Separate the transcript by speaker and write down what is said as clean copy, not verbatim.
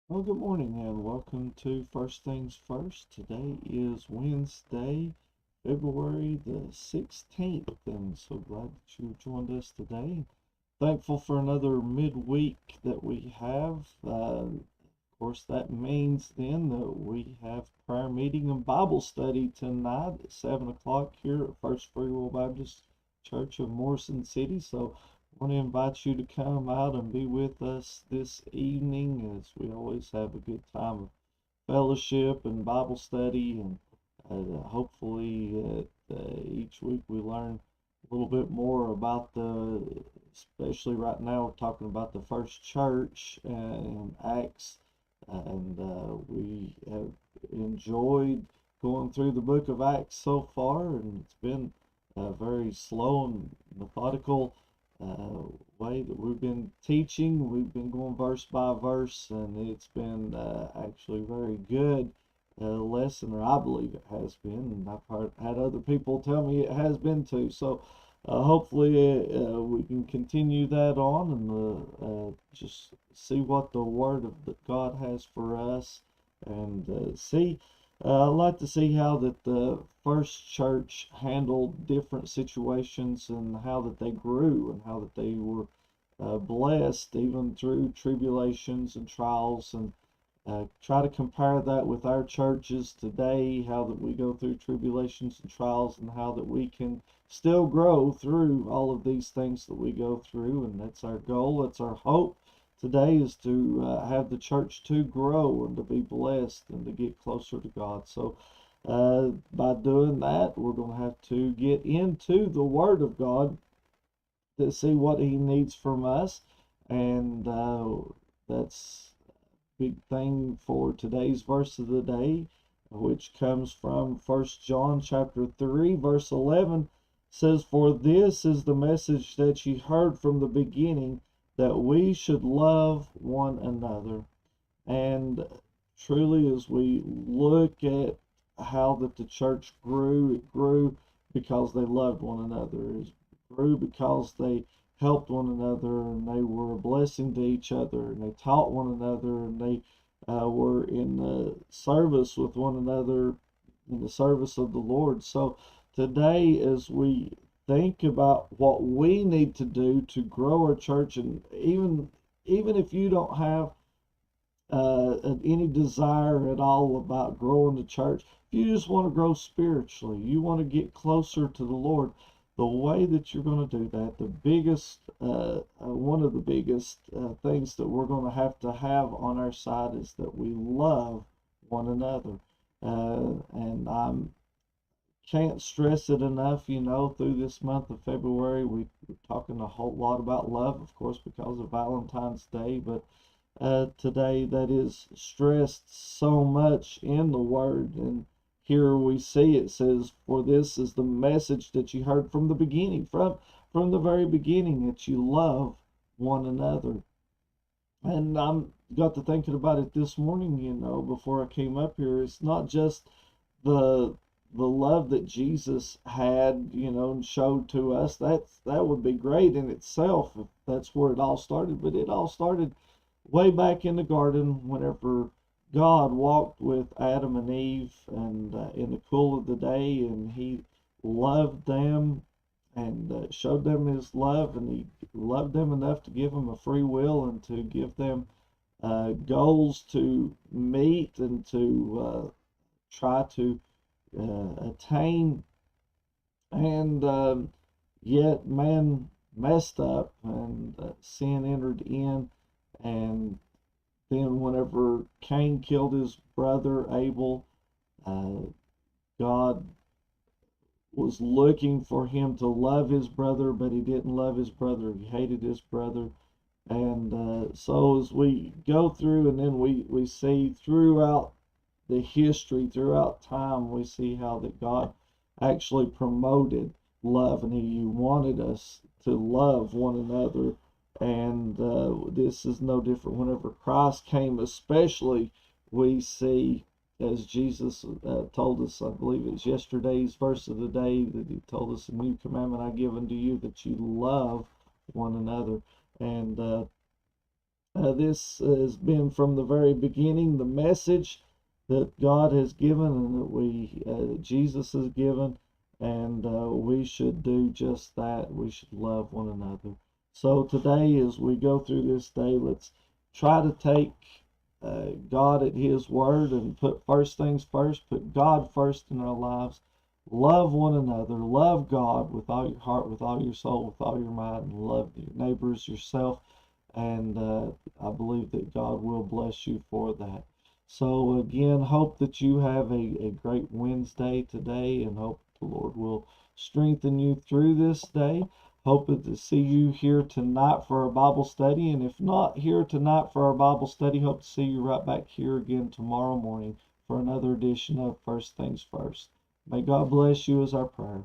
Speaker 1: Well, good morning and welcome to First Things First. Today is Wednesday, February the 16th, and so glad that you joined us today. Thankful for another midweek that we have. Of course, that means then that we have prayer meeting and Bible study tonight at 7 o'clock here at First Free Will Baptist Church of Morrison City. So I want to invite you to come out and be with us this evening as we always have a good time of fellowship and Bible study. And hopefully each week we learn a little bit more about especially right now, we're talking about the first church in Acts. And we have enjoyed going through the book of Acts so far, and it's been a very slow and methodical uh, way that we've been teaching. We've been going verse by verse, and it's been actually very good lesson, or I believe it has been, and had other people tell me it has been too. So hopefully we can continue that on and just see what the Word of God has for us, and see. I'd like to see how that the first church handled different situations and how that they grew and how that they were blessed even through tribulations and trials, and try to compare that with our churches today, how that we go through tribulations and trials, and how that we can still grow through all of these things that we go through. And that's our goal, that's our hope today, is to have the church to grow and to be blessed and to get closer to God. So by doing that, we're going to have to get into the Word of God to see what He needs from us. And that's big thing for today's verse of the day, which comes from First John chapter 3, verse 11, says, "For this is the message that ye heard from the beginning, that we should love one another." And truly, as we look at how that the church grew, it grew because they loved one another. It grew because they helped one another, and they were a blessing to each other, and they taught one another, and they were in the service with one another, in the service of the Lord. So today, as we think about what we need to do to grow our church, and even if you don't have any desire at all about growing the church, if you just want to grow spiritually, you want to get closer to the Lord, the way that you're going to do that, one of the biggest things that we're going to have on our side is that we love one another. And I can't stress it enough, through this month of February, we're talking a whole lot about love, of course, because of Valentine's Day, but today that is stressed so much in the Word. And here we see it says, "For this is the message that you heard from the beginning, from the very beginning, that you love one another." And I'm got to thinking about it this morning, before I came up here. It's not just the the love that Jesus had, and showed to us. That would be great in itself if that's where it all started. But it all started way back in the garden whenever God walked with Adam and Eve, and in the cool of the day, and He loved them and showed them His love, and He loved them enough to give them a free will and to give them goals to meet and to try to attain. And yet man messed up, and sin entered in. And then whenever Cain killed his brother Abel, uh, God was looking for him to love his brother, but he didn't love his brother. He hated his brother. And so as we go through, and then we see throughout the history, throughout time, we see how that God actually promoted love, and He wanted us to love one another. And this is no different. Whenever Christ came, especially, we see, as Jesus told us, I believe it's yesterday's verse of the day, that He told us, "A new commandment I give unto you, that you love one another." And This has been from the very beginning the message that God has given and that Jesus has given, and we should do just that. We should love one another. So today, as we go through this day, let's try to take God at His word and put first things first, put God first in our lives. Love one another, love God with all your heart, with all your soul, with all your mind, and love your neighbors, yourself. And I believe that God will bless you for that. So again, hope that you have a great Wednesday today, and hope the Lord will strengthen you through this day. Hope to see you here tonight for our Bible study, and if not here tonight for our Bible study, hope to see you right back here again tomorrow morning for another edition of First Things First. May God bless you, is our prayer.